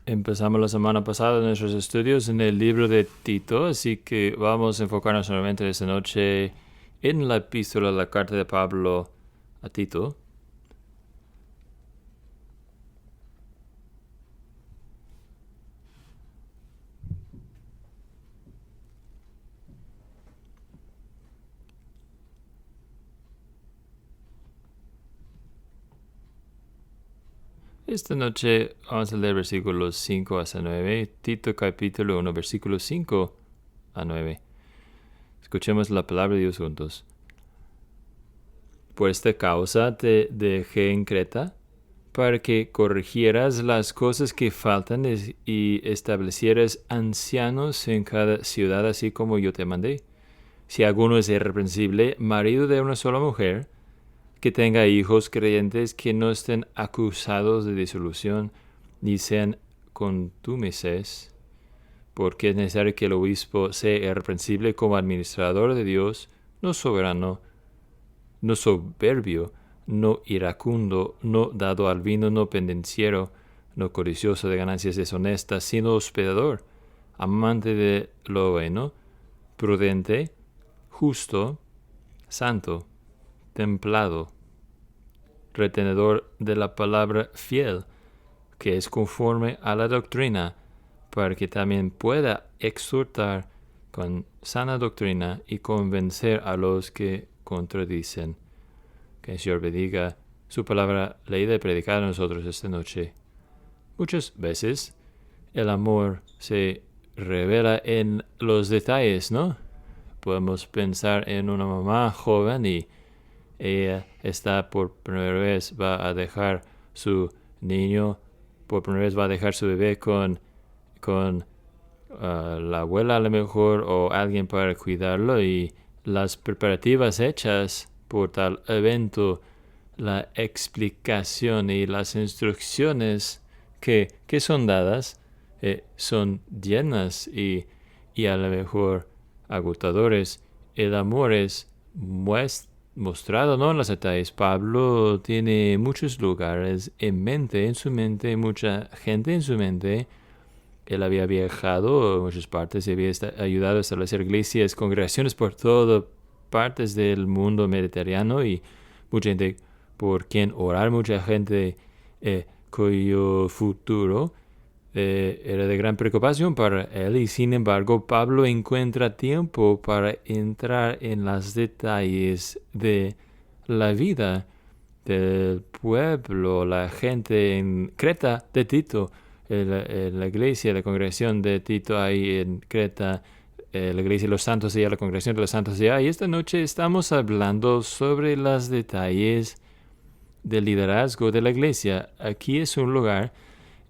Empezamos la semana pasada nuestros estudios en el libro de Tito, así que vamos a enfocarnos solamente esta noche en la epístola, la carta de Pablo a Tito. Esta noche vamos a leer versículos 5 hasta 9, Tito capítulo 1, versículos 5 a 9. Escuchemos la palabra de Dios juntos. Por esta causa te dejé en Creta, para que corrigieras las cosas que faltan y establecieras ancianos en cada ciudad, así como yo te mandé. Si alguno es irreprensible, marido de una sola mujer, que tenga hijos creyentes que no estén acusados de disolución, ni sean contumeces, porque es necesario que el obispo sea irreprensible como administrador de Dios, no soberano, no soberbio, no iracundo, no dado al vino, no pendenciero, no codicioso de ganancias deshonestas, sino hospedador, amante de lo bueno, prudente, justo, santo, templado, retenedor de la palabra fiel, que es conforme a la doctrina, para que también pueda exhortar con sana doctrina y convencer a los que contradicen. Que el Señor bendiga su palabra leída y predicada a nosotros esta noche. Muchas veces el amor se revela en los detalles, ¿no? Podemos pensar en una mamá joven y ella está por primera vez, va a dejar su niño, por primera vez va a dejar su bebé con la abuela a lo mejor o alguien para cuidarlo, y las preparativas hechas por tal evento, la explicación y las instrucciones que son dadas son llenas y a lo mejor agotadores. El amor es mostrado, ¿no?, en los detalles. Pablo tiene muchos lugares en mente, en su mente, mucha gente en su mente. Él había viajado a muchas partes y había ayudado a establecer iglesias, congregaciones por todas partes del mundo mediterráneo, y mucha gente por quien orar, mucha gente cuyo futuro era de gran preocupación para él, y sin embargo Pablo encuentra tiempo para entrar en los detalles de la vida del pueblo, la gente en Creta de Tito, la iglesia, la congregación de Tito ahí en Creta, la iglesia de los santos allá, la congregación de los santos allá. Y esta noche estamos hablando sobre los detalles del liderazgo de la iglesia. Aquí es un lugar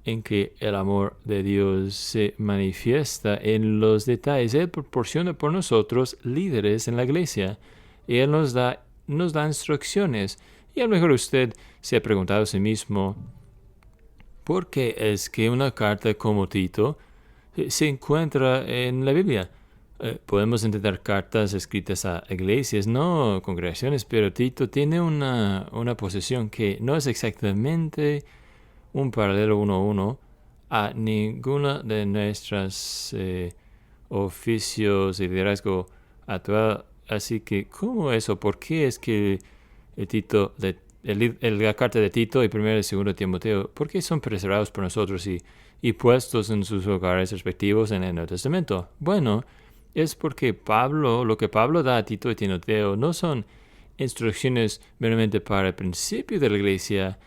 en que el amor de Dios se manifiesta en los detalles. Él proporciona por nosotros líderes en la iglesia y Él nos da instrucciones. Y a lo mejor usted se ha preguntado a sí mismo, ¿por qué es que una carta como Tito se encuentra en la Biblia? Podemos entender cartas escritas a iglesias, no congregaciones, pero Tito tiene una posición que no es exactamente un paralelo uno a uno a ninguna de nuestras oficios de liderazgo actual. Así que, ¿cómo eso? ¿Por qué es que Tito, la carta de Tito y primero y segundo Timoteo, por qué son preservados por nosotros y puestos en sus hogares respectivos en el Nuevo Testamento? Bueno, es porque lo que Pablo da a Tito y Timoteo no son instrucciones meramente para el principio de la iglesia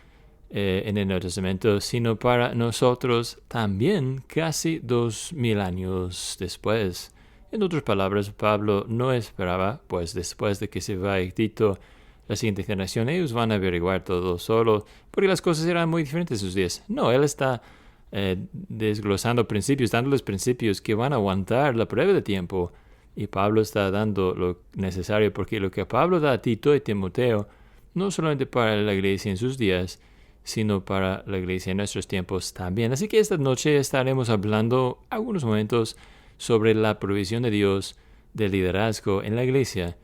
en el Nuevo Testamento, sino para nosotros también casi 2000 años después. En otras palabras, Pablo no esperaba, pues después de que se vaya Tito, la siguiente generación, ellos van a averiguar todo solo, porque las cosas eran muy diferentes en sus días. No, él está desglosando principios, dándoles principios que van a aguantar la prueba de tiempo. Y Pablo está dando lo necesario, porque lo que Pablo da a Tito y Timoteo, no solamente para la iglesia en sus días, sino para la iglesia en nuestros tiempos también. Así que esta noche estaremos hablando algunos momentos sobre la provisión de Dios del liderazgo en la iglesia.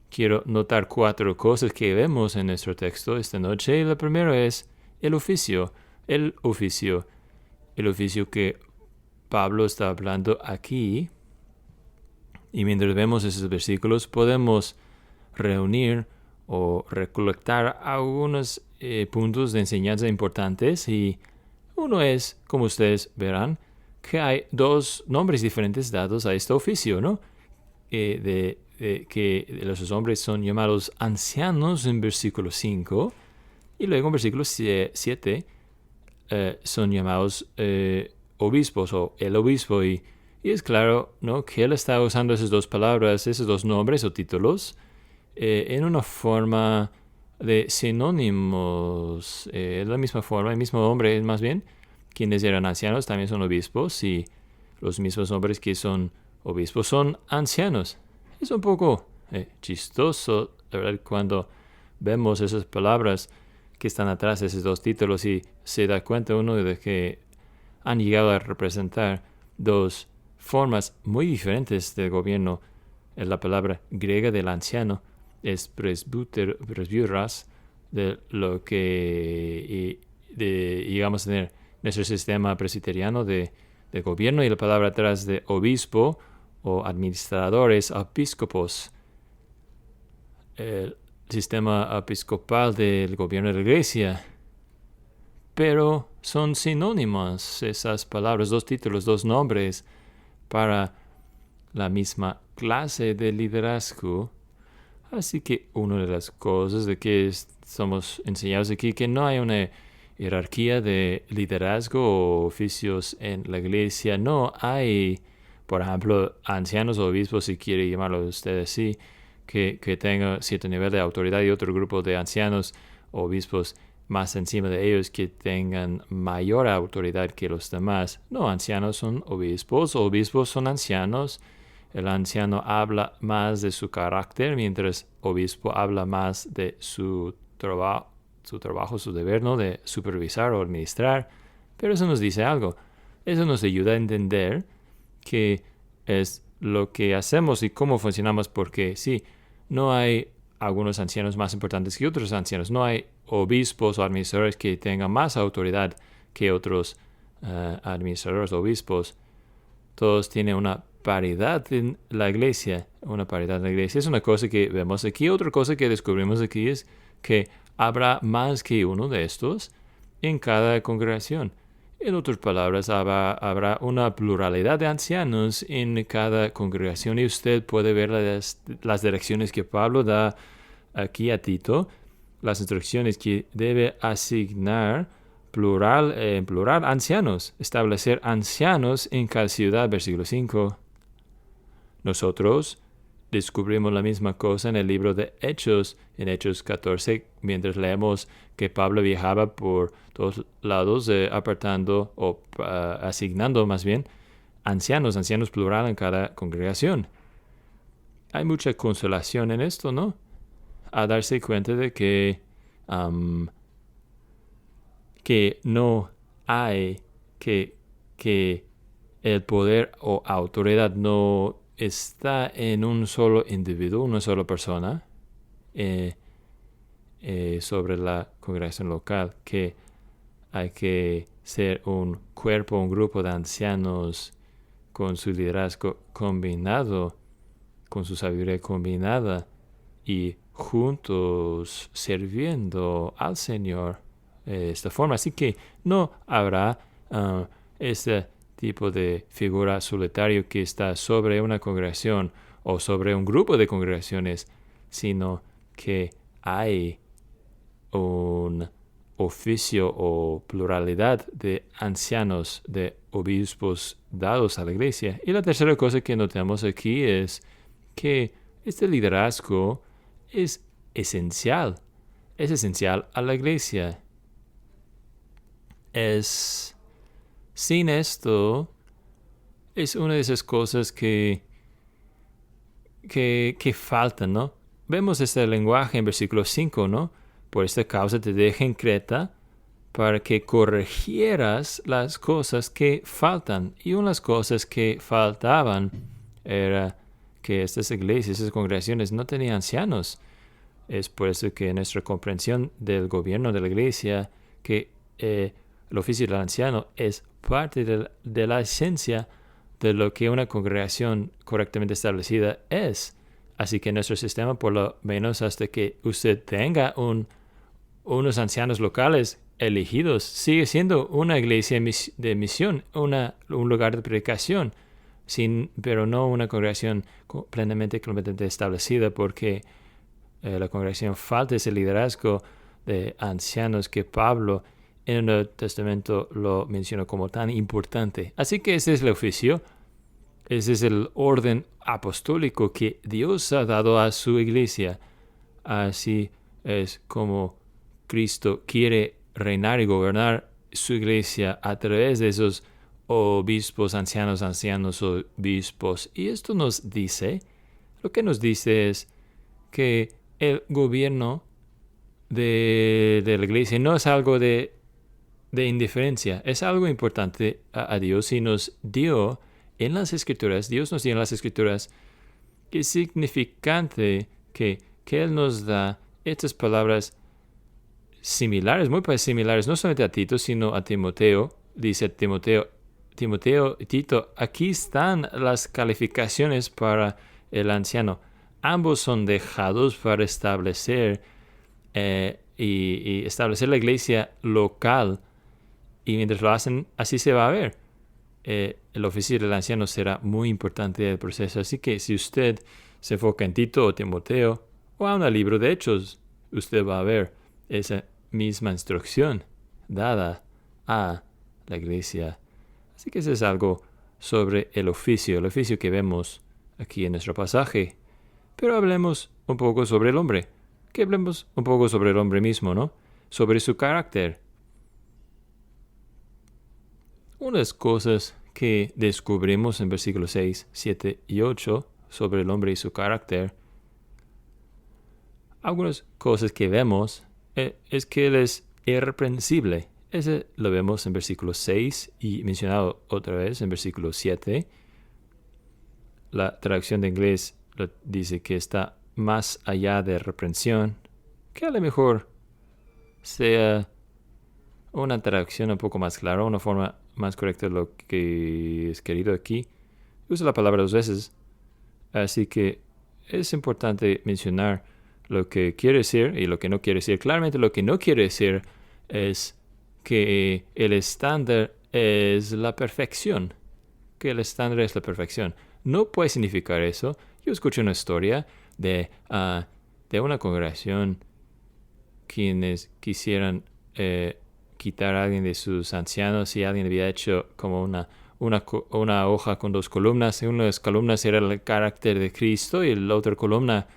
Quiero notar 4 cosas que vemos en nuestro texto esta noche. La primera es el oficio. El oficio. el oficio que Pablo está hablando aquí. Y mientras vemos esos versículos, podemos reunir o recolectar algunos puntos de enseñanza importantes. Y uno es, como ustedes verán, que hay dos nombres diferentes dados a este oficio, ¿no? Que los hombres son llamados ancianos en versículo 5 y luego en versículo 7 son llamados obispos o el obispo. Y es claro, ¿no?, que él está usando esas dos palabras, esos dos nombres o títulos en una forma de sinónimos, la misma forma, el mismo hombre más bien. Quienes eran ancianos también son obispos y los mismos hombres que son obispos son ancianos. Es un poco chistoso, la verdad, cuando vemos esas palabras que están atrás de esos dos títulos y se da cuenta uno de que han llegado a representar dos formas muy diferentes del gobierno. La palabra griega del anciano es presbyteros, de lo que llegamos a tener nuestro sistema presbiteriano de gobierno, y la palabra atrás de obispo o administradores, episcopos, el sistema episcopal del gobierno de la iglesia. Pero son sinónimos esas palabras, dos títulos, dos nombres para la misma clase de liderazgo. Así que una de las cosas de que somos enseñados aquí, que no hay una jerarquía de liderazgo o oficios en la iglesia. No hay, por ejemplo, ancianos o obispos, si quiere llamarlo usted así, que tenga cierto nivel de autoridad, y otro grupo de ancianos o obispos más encima de ellos que tengan mayor autoridad que los demás. No, ancianos son obispos son ancianos. El anciano habla más de su carácter, mientras obispo habla más de su trabajo, su deber, ¿no?, de supervisar o administrar. Pero eso nos dice algo. Eso nos ayuda a entender qué es lo que hacemos y cómo funcionamos, porque sí, no hay algunos ancianos más importantes que otros ancianos. No hay obispos o administradores que tengan más autoridad que otros administradores o obispos. Todos tienen una paridad en la iglesia. Una paridad en la iglesia es una cosa que vemos aquí. Otra cosa que descubrimos aquí es que habrá más que uno de estos en cada congregación. En otras palabras, habrá una pluralidad de ancianos en cada congregación, y usted puede ver las direcciones que Pablo da aquí a Tito, las instrucciones que debe asignar en plural ancianos, establecer ancianos en cada ciudad, versículo 5. Nosotros descubrimos la misma cosa en el libro de Hechos, en Hechos 14, mientras leemos que Pablo viajaba por todos lados apartando o asignando más bien ancianos plural en cada congregación. Hay mucha consolación en esto, ¿no? A darse cuenta de que no hay que el poder o autoridad no está en un solo individuo, una sola persona, sobre la congregación local, que hay que ser un cuerpo, un grupo de ancianos con su liderazgo combinado, con su sabiduría combinada, y juntos sirviendo al Señor de esta forma. Así que no habrá este tipo de figura solitario que está sobre una congregación o sobre un grupo de congregaciones, sino que hay un oficio o pluralidad de ancianos, de obispos dados a la iglesia. Y la tercera cosa que notamos aquí es que este liderazgo es esencial a la iglesia. Sin esto, es una de esas cosas que faltan, ¿no? Vemos este lenguaje en versículo 5, ¿no? Por esta causa te dejé en Creta para que corrigieras las cosas que faltan. Y una de las cosas que faltaban era que estas iglesias, estas congregaciones no tenían ancianos. Es por eso que nuestra comprensión del gobierno de la iglesia, que el oficio del anciano es parte de la esencia de lo que una congregación correctamente establecida es. Así que nuestro sistema, por lo menos hasta que usted tenga unos ancianos locales elegidos, sigue siendo una iglesia de misión, un lugar de predicación, pero no una congregación completamente establecida, porque la congregación falta ese liderazgo de ancianos que Pablo en el Nuevo Testamento lo mencionó como tan importante. Así que ese es el oficio, ese es el orden apostólico que Dios ha dado a su iglesia. Así es como Cristo quiere reinar y gobernar su iglesia a través de esos obispos, ancianos, obispos. Y esto nos dice, lo que nos dice es que el gobierno de la iglesia no es algo de indiferencia, es algo importante a Dios, y nos dio en las Escrituras, Dios nos dio en las Escrituras, que es significante que Él nos da estas palabras similares, muy similares, no solamente a Tito, sino a Timoteo. Dice Timoteo y Tito, aquí están las calificaciones para el anciano. Ambos son dejados para establecer y establecer la iglesia local, y mientras lo hacen, así se va a ver. El oficio del anciano será muy importante en el proceso. Así que si usted se enfoca en Tito o Timoteo o a un libro de Hechos, usted va a ver esa misma instrucción dada a la iglesia. Así que eso es algo sobre el oficio que vemos aquí en nuestro pasaje. Pero hablemos un poco sobre el hombre. Que hablemos un poco sobre el hombre mismo, ¿no? Sobre su carácter. Unas cosas que descubrimos en versículos 6, 7 y 8 sobre el hombre y su carácter. Algunas cosas que vemos es que él es irreprensible. Ese lo vemos en versículo 6 y mencionado otra vez en versículo 7. La traducción de inglés dice que está más allá de reprensión, que a lo mejor sea una traducción un poco más clara, una forma más correcta de lo que es querido aquí. Usa la palabra 2 veces, así que es importante mencionar lo que quiere decir y lo que no quiere decir. Claramente lo que no quiere decir es que el estándar es la perfección. Que el estándar es la perfección. No puede significar eso. Yo escuché una historia de una congregación quienes quisieran quitar a alguien de sus ancianos, y alguien había hecho como una hoja con 2 columnas. En una de las columnas era el carácter de Cristo y la otra columna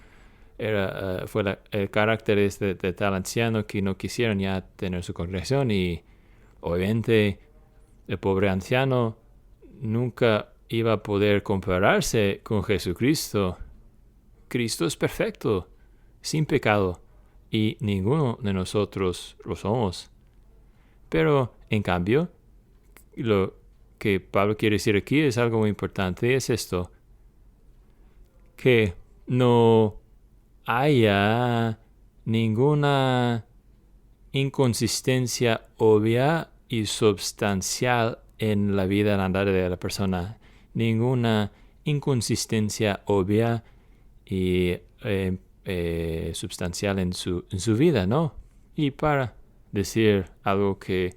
fue el carácter de tal anciano que no quisieron ya tener su congregación. Y obviamente el pobre anciano nunca iba a poder compararse con Jesucristo. Cristo es perfecto, sin pecado, y ninguno de nosotros lo somos. Pero, en cambio, lo que Pablo quiere decir aquí es algo muy importante, es esto: que no haya ninguna inconsistencia obvia y substancial en la vida, en el andar de la persona. Ninguna inconsistencia obvia y substancial en su vida, ¿no? Y para decir algo que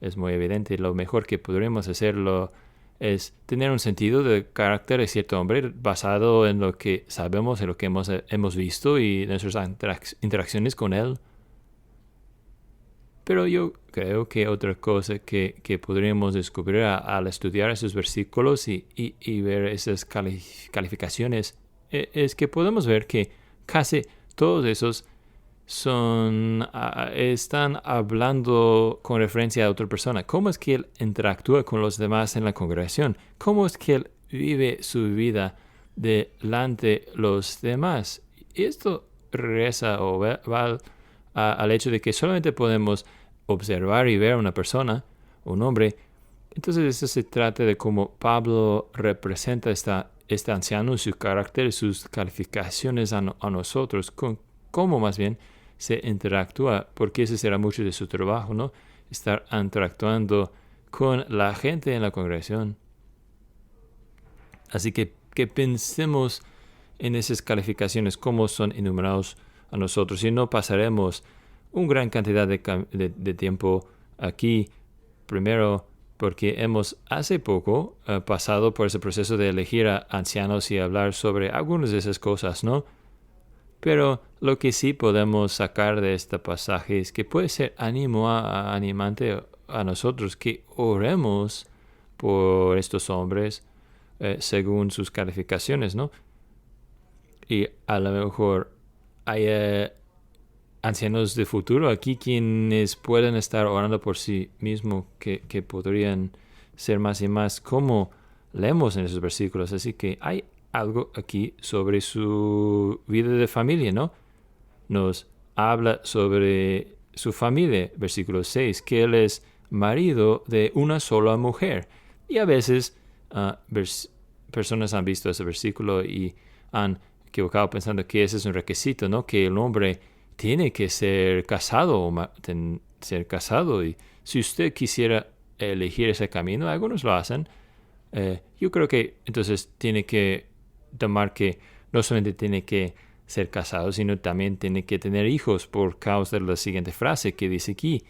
es muy evidente, lo mejor que podremos hacerlo es tener un sentido de carácter de cierto hombre basado en lo que sabemos, en lo que hemos visto y nuestras interacciones con él. Pero yo creo que otra cosa que podríamos descubrir al estudiar esos versículos y ver esas calificaciones es que podemos ver que casi todos esos están hablando con referencia a otra persona. ¿Cómo es que él interactúa con los demás en la congregación? ¿Cómo es que él vive su vida delante de los demás? Y esto regresa o va al hecho de que solamente podemos observar y ver a una persona, un hombre. Entonces eso se trata de cómo Pablo representa este anciano, su carácter, sus calificaciones a nosotros, cómo más bien se interactúa, porque ese será mucho de su trabajo, ¿no? estar interactuando con la gente en la congregación. Así que pensemos en esas calificaciones, cómo son enumerados a nosotros, y no pasaremos una gran cantidad de tiempo aquí. Primero, porque hemos hace poco pasado por ese proceso de elegir a ancianos y hablar sobre algunas de esas cosas, ¿no? Pero lo que sí podemos sacar de este pasaje es que puede ser animante a nosotros que oremos por estos hombres según sus calificaciones, ¿no? Y a lo mejor hay ancianos de futuro aquí quienes pueden estar orando por sí mismos que podrían ser más y más como leemos en esos versículos. Así que hay algo aquí sobre su vida de familia, ¿no? Nos habla sobre su familia, versículo 6, que él es marido de una sola mujer. Y a veces personas han visto ese versículo y han equivocado pensando que ese es un requisito, ¿no? Que el hombre tiene que ser casado o ser casado. Y si usted quisiera elegir ese camino, algunos lo hacen. Yo creo que entonces tiene que tomar que no solamente tiene que ser casado, sino también tiene que tener hijos por causa de la siguiente frase que dice aquí,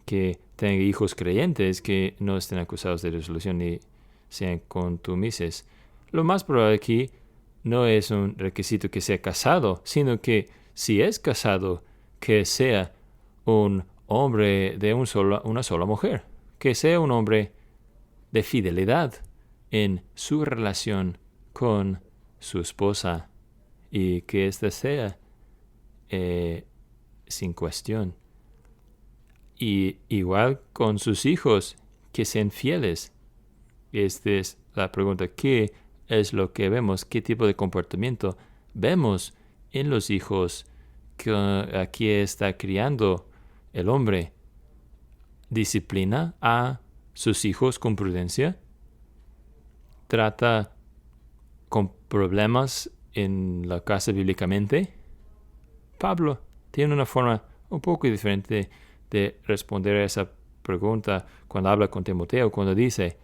que tenga hijos creyentes que no estén acusados de resolución ni sean contumaces. Lo más probable aquí no es un requisito que sea casado, sino que si es casado, que sea un hombre de una sola mujer, que sea un hombre de fidelidad en su relación con su esposa y que ésta sea sin cuestión. Y igual con sus hijos, que sean fieles. Esta es la pregunta: ¿qué es lo que vemos? ¿Qué tipo de comportamiento vemos en los hijos que aquí está criando el hombre? ¿Disciplina a sus hijos con prudencia? ¿Trata con problemas en la casa bíblicamente? Pablo tiene una forma un poco diferente de responder a esa pregunta cuando habla con Timoteo, cuando dice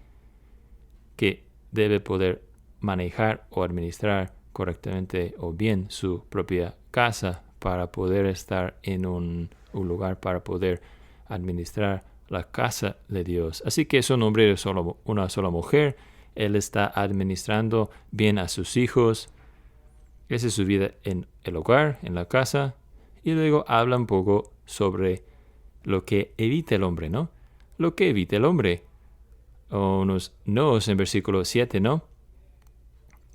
que debe poder manejar o administrar correctamente o bien su propia casa para poder estar en un lugar para poder administrar la casa de Dios. Así que es un hombre de una sola mujer. Él está administrando bien a sus hijos. Esa es su vida en el hogar, en la casa. Y luego habla un poco sobre lo que evita el hombre, ¿no? Lo que evita el hombre. Unos no's en versículo 7, ¿no?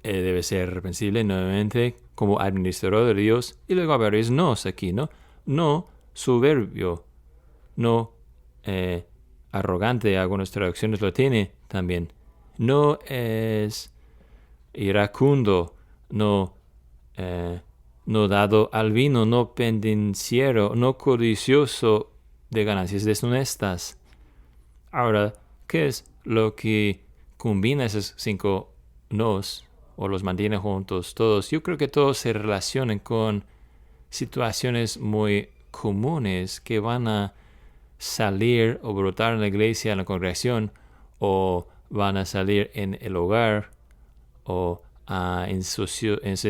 Debe ser reprensible nuevamente como administrador de Dios. Y luego hay varios no's aquí, ¿no? No soberbio, no arrogante. Algunas traducciones lo tiene también. No es iracundo, no dado al vino, no pendenciero, no codicioso de ganancias deshonestas. Ahora, ¿qué es lo que combina esos 5 nos o los mantiene juntos todos? Yo creo que todos se relacionan con situaciones muy comunes que van a salir o brotar en la iglesia, en la congregación, o van a salir en el hogar, o en situaciones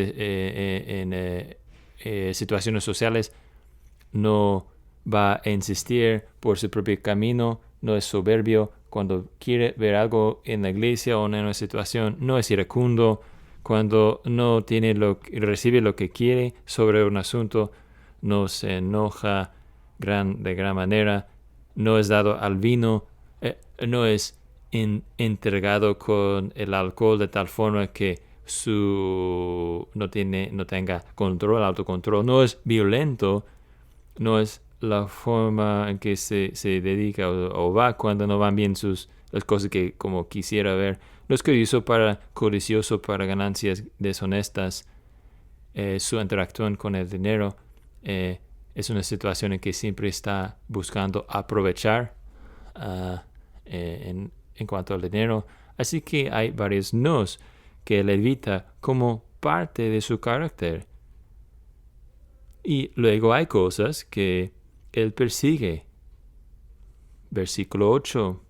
sociales. No va a insistir por su propio camino, no es soberbio cuando quiere ver algo en la iglesia o en una situación, no es iracundo cuando no recibe lo que quiere sobre un asunto, no se enoja de gran manera, no es dado al vino, no es entregado con el alcohol de tal forma que no tenga autocontrol, no es violento, no es la forma en que se dedica o va cuando no van bien las cosas que como quisiera ver. No es codicioso para ganancias deshonestas. Su interacción con el dinero es una situación en que siempre está buscando aprovechar en cuanto al dinero. Así que hay varios nos que él evita como parte de su carácter. Y luego hay cosas que él persigue. Versículo 8.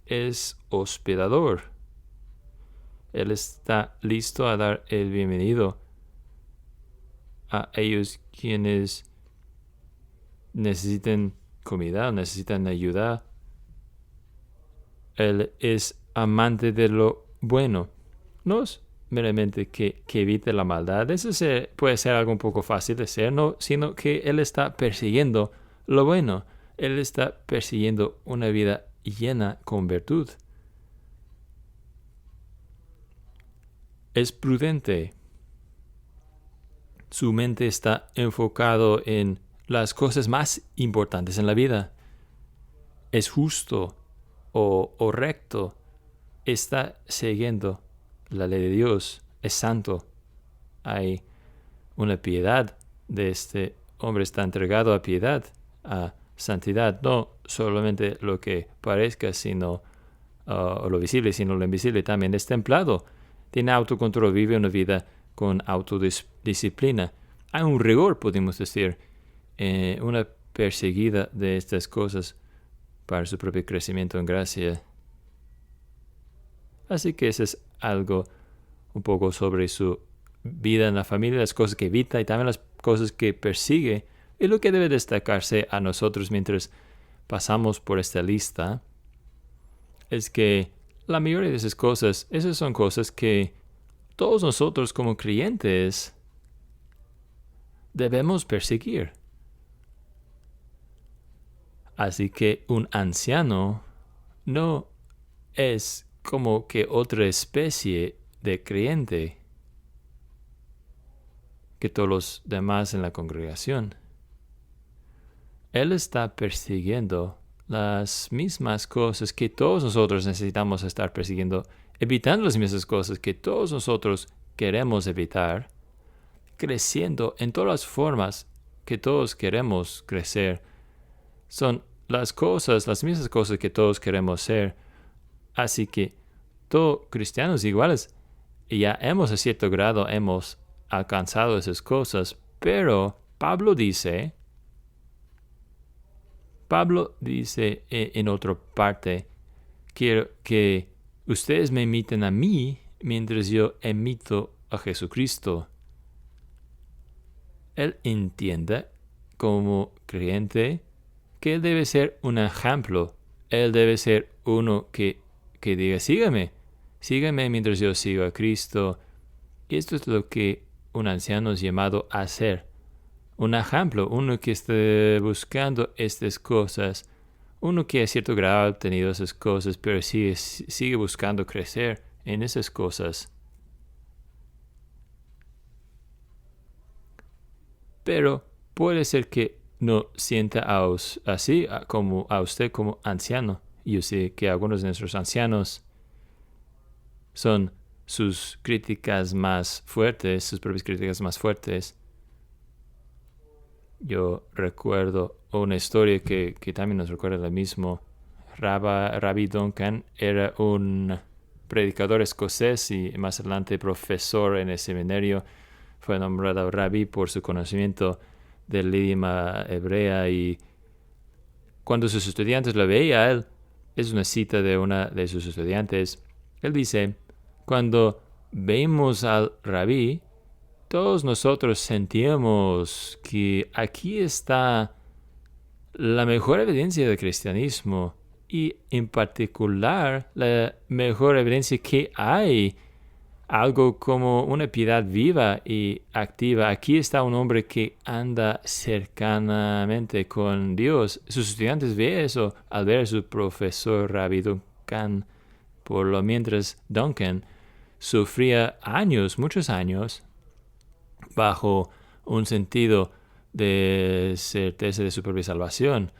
Es hospedador. Él está listo a dar el bienvenido a ellos quienes necesiten comida, necesitan ayuda. Él es amante de lo bueno. No es meramente que evite la maldad. Eso puede ser algo un poco fácil de ser, no, sino que Él está persiguiendo lo bueno. Él está persiguiendo una vida llena con virtud. Es prudente. Su mente está enfocado en las cosas más importantes en la vida. Es justo o recto. Está siguiendo la ley de Dios. Es santo. Hay una piedad de este hombre. Está entregado a piedad, a santidad. No solamente lo que parezca, sino lo visible, sino lo invisible. También es templado. Tiene autocontrol. Vive una vida con autodisciplina. Hay un rigor, podemos decir, una perseguida de estas cosas para su propio crecimiento en gracia. Así que eso es algo un poco sobre su vida en la familia, las cosas que evita y también las cosas que persigue. Y lo que debe destacarse a nosotros mientras pasamos por esta lista es que la mayoría de esas cosas son cosas que todos nosotros como creyentes debemos perseguir. Así que un anciano no es como que otra especie de creyente que todos los demás en la congregación. Él está persiguiendo las mismas cosas que todos nosotros necesitamos estar persiguiendo, evitando las mismas cosas que todos nosotros queremos evitar, creciendo en todas las formas que todos queremos crecer. Son las mismas cosas que todos queremos ser. Así que todos cristianos iguales ya a cierto grado hemos alcanzado esas cosas, pero Pablo dice en otra parte, quiero que ustedes me imiten a mí mientras yo imito a Jesucristo. Él entiende como creyente que él debe ser un ejemplo. Él debe ser uno que diga, sígame mientras yo sigo a Cristo. Y esto es lo que un anciano es llamado a hacer. Un ejemplo, uno que esté buscando estas cosas, uno que a cierto grado ha obtenido esas cosas, pero sigue buscando crecer en esas cosas. Pero puede ser que no sienta así como a usted como anciano. Yo sé que algunos de nuestros ancianos son sus críticas más fuertes, sus propias críticas más fuertes. Yo recuerdo una historia que también nos recuerda lo mismo. Rabbi Duncan era un predicador escocés y más adelante profesor en el seminario. Fue nombrado rabí por su conocimiento del idioma hebrea, y cuando sus estudiantes lo veían a él, es una cita de una de sus estudiantes, él dice, cuando vemos al rabí, todos nosotros sentíamos que aquí está la mejor evidencia del cristianismo, y en particular la mejor evidencia que hay, algo como una piedad viva y activa. Aquí está un hombre que anda cercanamente con Dios. Sus estudiantes ven eso al ver a su profesor Rabbi Duncan. Por lo mientras Duncan sufría muchos años, bajo un sentido de certeza de su propia salvación.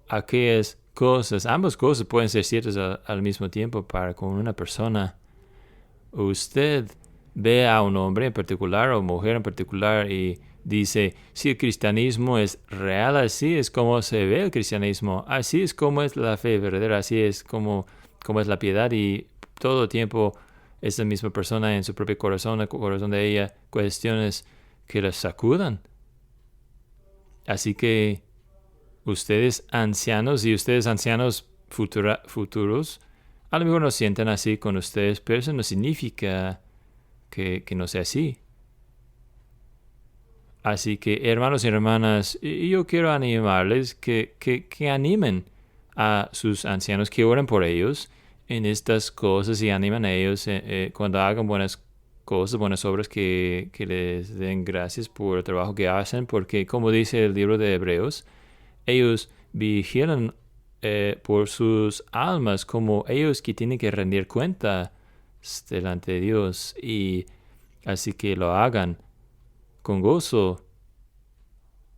Aquellas cosas, ambas cosas pueden ser ciertas al mismo tiempo con una persona. Usted ve a un hombre en particular o mujer en particular y dice, si el cristianismo es real, así es como se ve el cristianismo, así es como es la fe verdadera, así es como es la piedad, y todo el tiempo esa misma persona en su propio corazón, el corazón de ella, cuestiones que la sacudan. Así que ustedes ancianos y ustedes ancianos futuros, a lo mejor no sientan así con ustedes, pero eso no significa que no sea así. Así que, hermanos y hermanas, yo quiero animarles que animen a sus ancianos, que oren por ellos en estas cosas y animen a ellos cuando hagan buenas cosas, buenas obras, que les den gracias por el trabajo que hacen, porque como dice el libro de Hebreos, ellos vigilan por sus almas como ellos que tienen que rendir cuentas delante de Dios, y así que lo hagan con gozo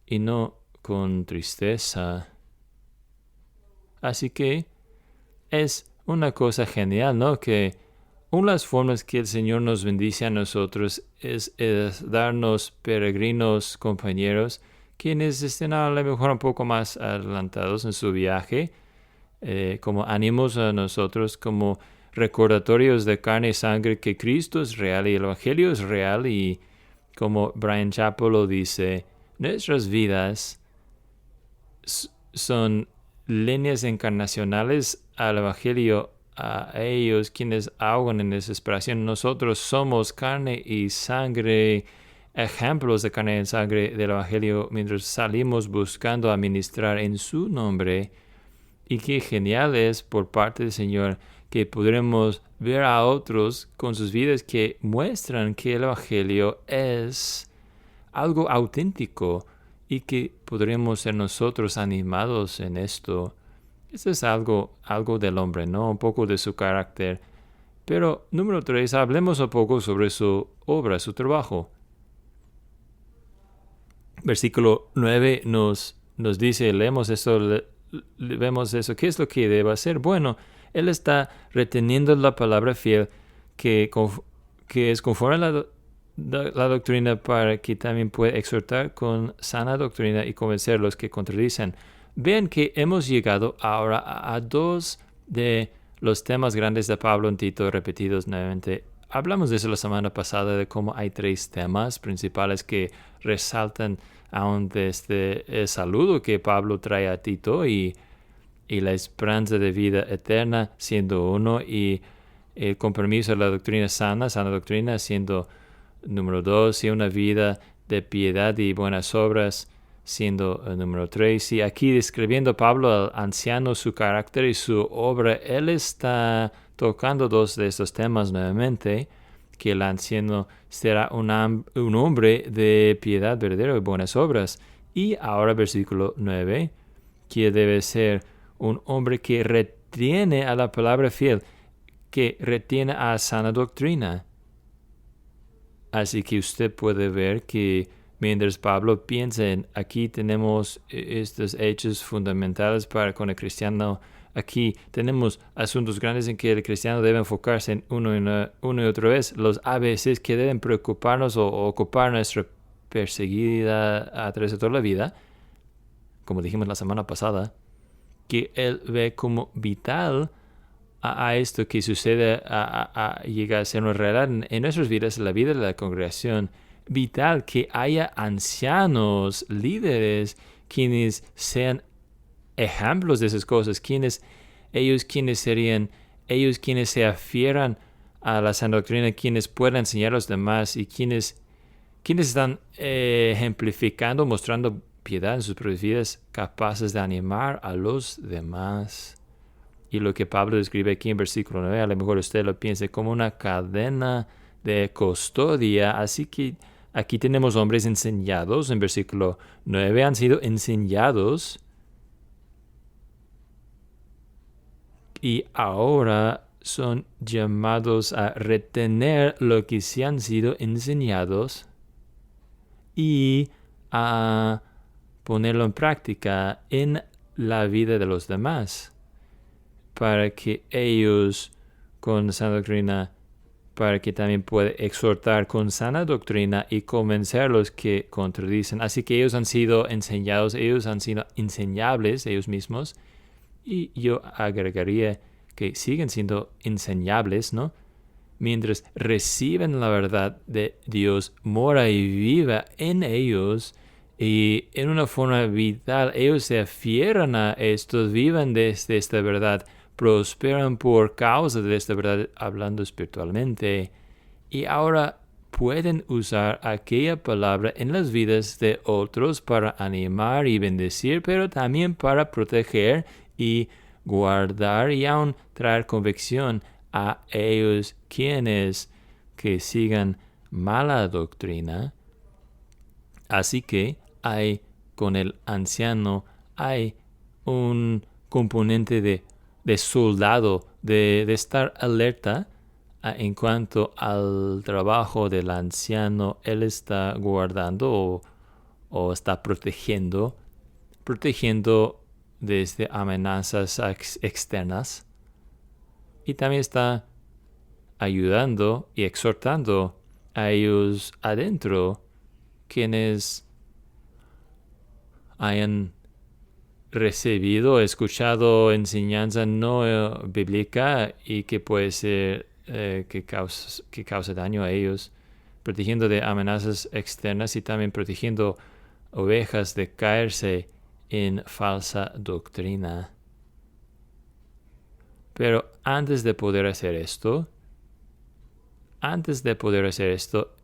y no con tristeza. Así que es una cosa genial, ¿no? Que una de las formas que el Señor nos bendice a nosotros es darnos peregrinos compañeros quienes estén a lo mejor un poco más adelantados en su viaje, como ánimos a nosotros, como recordatorios de carne y sangre que Cristo es real y el Evangelio es real, y como Bryan Chapell lo dice, nuestras vidas son líneas encarnacionales al Evangelio, a ellos quienes ahogan en desesperación. Nosotros somos carne y sangre, ejemplos de carne y sangre del Evangelio, mientras salimos buscando administrar en su nombre. Y qué genial es por parte del Señor que podremos ver a otros con sus vidas que muestran que el Evangelio es algo auténtico y que podremos ser nosotros animados en esto. Eso es algo del hombre, ¿no? Un poco de su carácter. Pero, número 3, hablemos un poco sobre su obra, su trabajo. Versículo 9 nos dice, leemos esto, vemos eso. ¿Qué es lo que debe hacer? Bueno, él está reteniendo la palabra fiel que es conforme a la doctrina, para que también pueda exhortar con sana doctrina y convencer a los que contradicen. Vean que hemos llegado ahora a dos de los temas grandes de Pablo en Tito, repetidos nuevamente. Hablamos de eso la semana pasada, de cómo hay 3 temas principales que resaltan aún desde el saludo que Pablo trae a Tito, y la esperanza de vida eterna siendo uno, y el compromiso de la doctrina sana doctrina siendo número 2, y una vida de piedad y buenas obras siendo el número 3. Y aquí describiendo Pablo al anciano, su carácter y su obra, él está tocando 2 de estos temas nuevamente, que el anciano será un hombre de piedad verdadera y buenas obras. Y ahora versículo 9, que debe ser un hombre que retiene a la palabra fiel, que retiene a sana doctrina. Así que usted puede ver que mientras Pablo piensa en aquí tenemos estos hechos fundamentales para con el cristiano, aquí tenemos asuntos grandes en que el cristiano debe enfocarse en uno y otra vez, los ABCs que deben preocuparnos o ocupar nuestra perseguida a través de toda la vida, como dijimos la semana pasada, que él ve como vital a esto que sucede, llega a ser una realidad en nuestras vidas, en la vida de la congregación, vital que haya ancianos, líderes, quienes sean ejemplos de esas cosas, ellos quienes se afieran a la sana doctrina, quienes puedan enseñar a los demás, y quienes están ejemplificando, mostrando piedad en sus propias vidas, capaces de animar a los demás. Y lo que Pablo describe aquí en versículo 9, a lo mejor usted lo piense como una cadena de custodia. Así que aquí tenemos hombres enseñados. En versículo 9 han sido enseñados, y ahora son llamados a retener lo que se han sido enseñados y a ponerlo en práctica en la vida de los demás, para que ellos con sana doctrina, para que también pueda exhortar con sana doctrina y convencer a los que contradicen. Así que ellos han sido enseñados, ellos han sido enseñables ellos mismos, y yo agregaría que siguen siendo enseñables, ¿no? Mientras reciben la verdad de Dios, mora y viva en ellos, Y en una forma vital, ellos se afierran a esto, viven desde esta verdad, prosperan por causa de esta verdad, hablando espiritualmente. Y ahora pueden usar aquella palabra en las vidas de otros para animar y bendecir, pero también para proteger y guardar y aún traer convicción a ellos quienes que sigan mala doctrina. Así que con el anciano hay un componente de soldado, de estar alerta en cuanto al trabajo del anciano. Él está guardando o está protegiendo desde amenazas externas, y también está ayudando y exhortando a ellos adentro, quienes hayan recibido, escuchado enseñanza no bíblica y que puede ser que causa daño a ellos, protegiendo de amenazas externas y también protegiendo ovejas de caerse en falsa doctrina. Pero antes de poder hacer esto,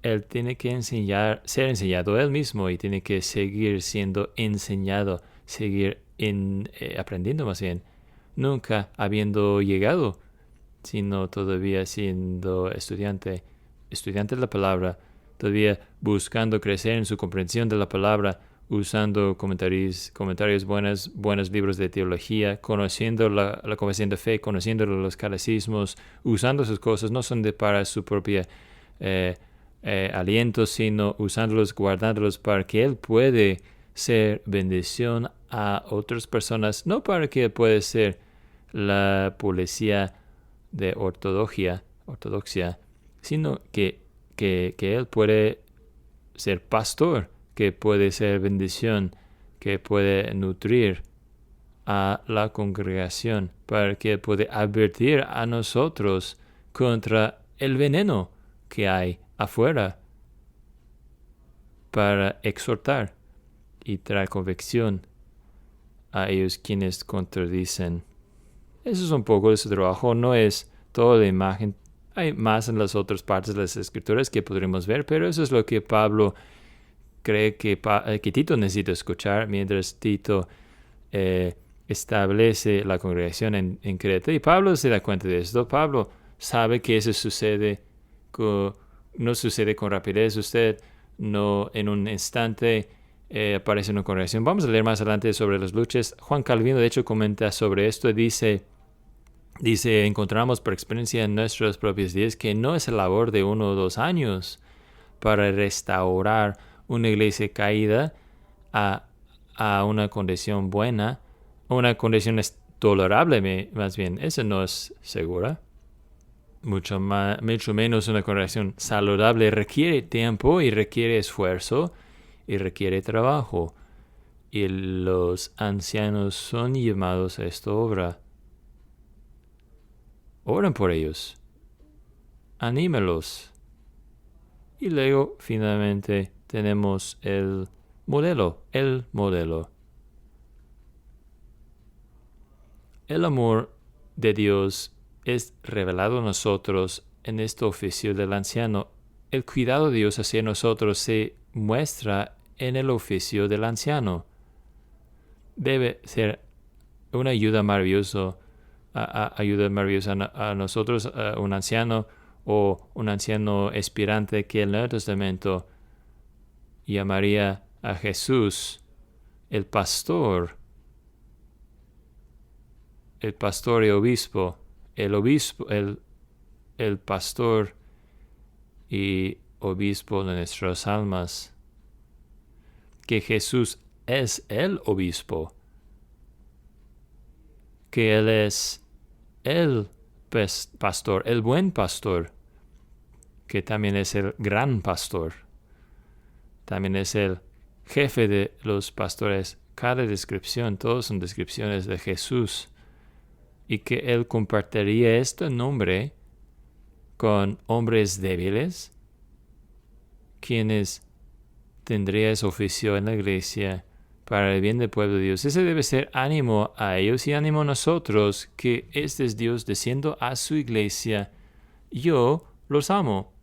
él tiene que ser enseñado él mismo, y tiene que seguir siendo enseñado, seguir aprendiendo más bien, nunca habiendo llegado, sino todavía siendo estudiante de la palabra, todavía buscando crecer en su comprensión de la palabra, usando comentarios buenos libros de teología, conociendo la confesión de fe, conociendo los catecismos, usando sus cosas, no son para su propia aliento, sino usándolos, guardándolos para que él puede ser bendición a otras personas, no para que él pueda ser la policía de ortodoxia, sino que él puede ser pastor, que puede ser bendición, que puede nutrir a la congregación, para que puede advertir a nosotros contra el veneno que hay afuera, para exhortar y traer convicción a ellos quienes contradicen. Eso es un poco de su trabajo, no es toda la imagen. Hay más en las otras partes de las escrituras que podremos ver, pero eso es lo que Pablo cree que Tito necesita escuchar mientras Tito establece la congregación en Creta. Y Pablo se da cuenta de esto. Pablo sabe que eso no sucede con rapidez. Usted no en un instante aparece en una congregación. Vamos a leer más adelante sobre las luchas. Juan Calvino, de hecho, comenta sobre esto. Dice, encontramos por experiencia en nuestros propios días que no es la labor de 1 o 2 años para restaurar una iglesia caída a una condición buena, una condición tolerable, más bien. Eso no es segura. Mucho menos una congregación saludable. Requiere tiempo y requiere esfuerzo y requiere trabajo. Y los ancianos son llamados a esta obra. Oren por ellos. Anímelos. Y luego, finalmente, tenemos el modelo. El amor de Dios es revelado a nosotros en este oficio del anciano. El cuidado de Dios hacia nosotros se muestra en el oficio del anciano. Debe ser una ayuda maravillosa a nosotros, a un anciano o un anciano aspirante que en el Nuevo Testamento llamaría a Jesús el pastor y obispo, el pastor y obispo de nuestras almas, que Jesús es el obispo, que Él es el pastor, el buen pastor, que también es el gran pastor, también es el jefe de los pastores. Cada descripción, todos son descripciones de Jesús, y que Él compartiría este nombre con hombres débiles, quienes tendría ese oficio en la iglesia para el bien del pueblo de Dios. Ese debe ser ánimo a ellos y ánimo a nosotros, que este es Dios diciendo a su iglesia: yo los amo.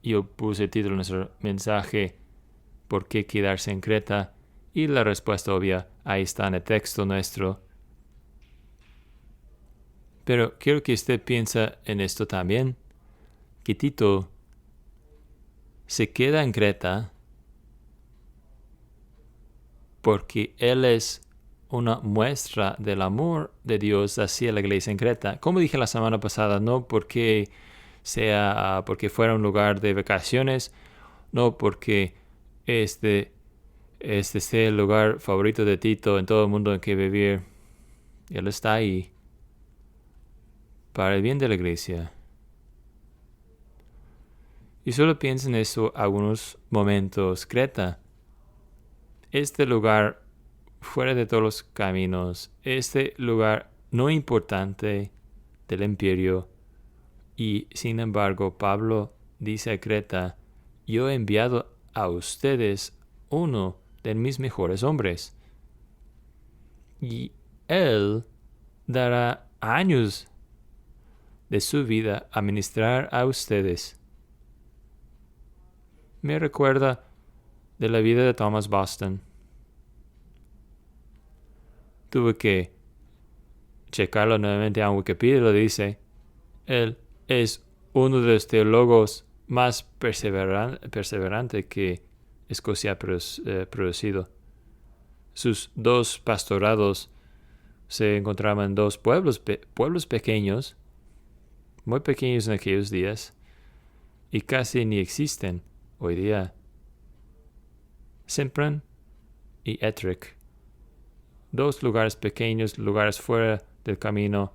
Yo puse el título de nuestro mensaje: ¿por qué quedarse en Creta? Y la respuesta obvia ahí está en el texto nuestro. Pero quiero que usted piense en esto también, que Tito se queda en Creta porque él es una muestra del amor de Dios hacia la iglesia en Creta. Como dije la semana pasada, no porque fuera un lugar de vacaciones, no porque este sea el lugar favorito de Tito en todo el mundo en que vivir. Él está ahí para el bien de la iglesia. Y solo piensa en eso algunos momentos. Creta, este lugar fuera de todos los caminos, este lugar no importante del imperio, y sin embargo Pablo dice a Creta: yo he enviado a ustedes uno de mis mejores hombres, y él dará años de su vida a ministrar a ustedes. Me recuerda de la vida de Thomas Boston. Tuve que checarlo nuevamente en Wikipedia, lo dice. Él es uno de los teólogos más perseverante que Escocia ha producido. Sus dos pastorados se encontraban en dos pueblos pequeños, muy pequeños en aquellos días, y casi ni existen hoy día. Simpran y Ettrick. Dos lugares pequeños, lugares fuera del camino,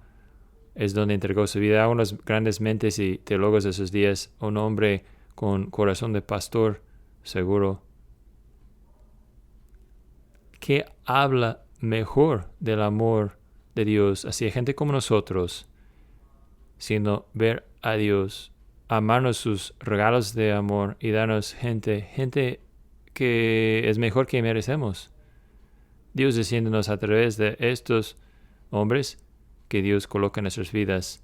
es donde entregó su vida a unas grandes mentes y teólogos de sus días, un hombre con corazón de pastor seguro, que habla mejor del amor de Dios hacia gente como nosotros, sino ver a Dios, amarnos sus regalos de amor y darnos gente que es mejor que merecemos. Dios diciéndonos a través de estos hombres que Dios coloca en nuestras vidas: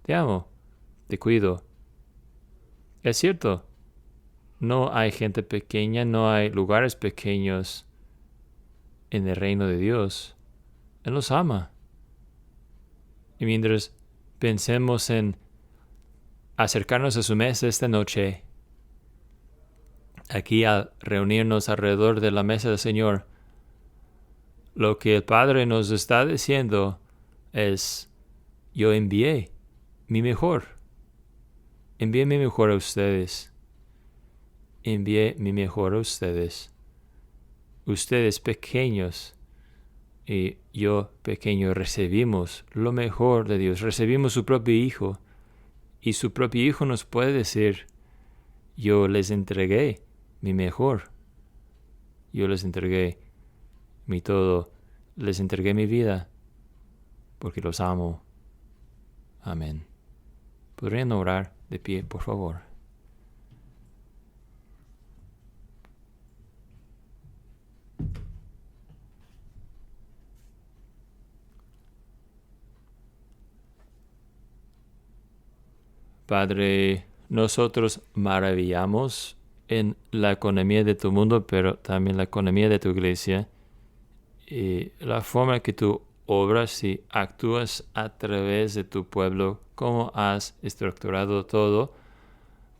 te amo, te cuido. Es cierto, no hay gente pequeña, no hay lugares pequeños en el reino de Dios. Él los ama. Y mientras pensemos en acercarnos a su mesa esta noche, aquí al reunirnos alrededor de la mesa del Señor, lo que el Padre nos está diciendo es: yo envié mi mejor. Envié mi mejor a ustedes. Envié mi mejor a ustedes. Ustedes pequeños y yo pequeño recibimos lo mejor de Dios. Recibimos su propio Hijo. Y su propio Hijo nos puede decir: yo les entregué mi mejor. Yo les entregué mi todo. Les entregué mi vida porque los amo. Amén. ¿Podrían orar de pie, por favor? Padre, nosotros maravillamos en la economía de tu mundo, pero también la economía de tu iglesia, y la forma que tú obras y actúas a través de tu pueblo, cómo has estructurado todo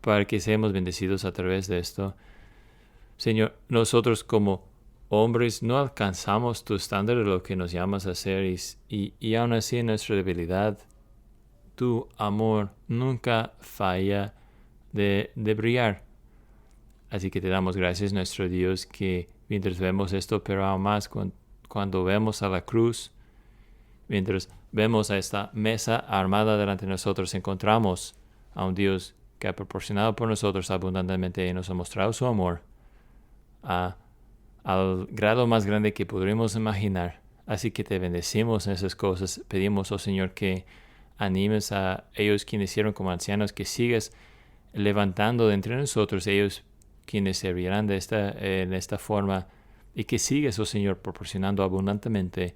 para que seamos bendecidos a través de esto. Señor, nosotros como hombres no alcanzamos tu estándar de lo que nos llamas a hacer, y aún así en nuestra debilidad, tu amor nunca falla de brillar. Así que te damos gracias, nuestro Dios, que mientras vemos esto, pero aún más cuando vemos a la cruz, mientras vemos a esta mesa armada delante de nosotros, encontramos a un Dios que ha proporcionado por nosotros abundantemente y nos ha mostrado su amor al grado más grande que podríamos imaginar. Así que te bendecimos en esas cosas. Pedimos, oh Señor, que animes a ellos quienes hicieron como ancianos, que sigas levantando de entre nosotros ellos quienes servirán en esta forma, y que sigas, oh Señor, proporcionando abundantemente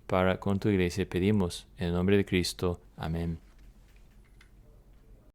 para con tu iglesia. Pedimos en el nombre de Cristo. Amén.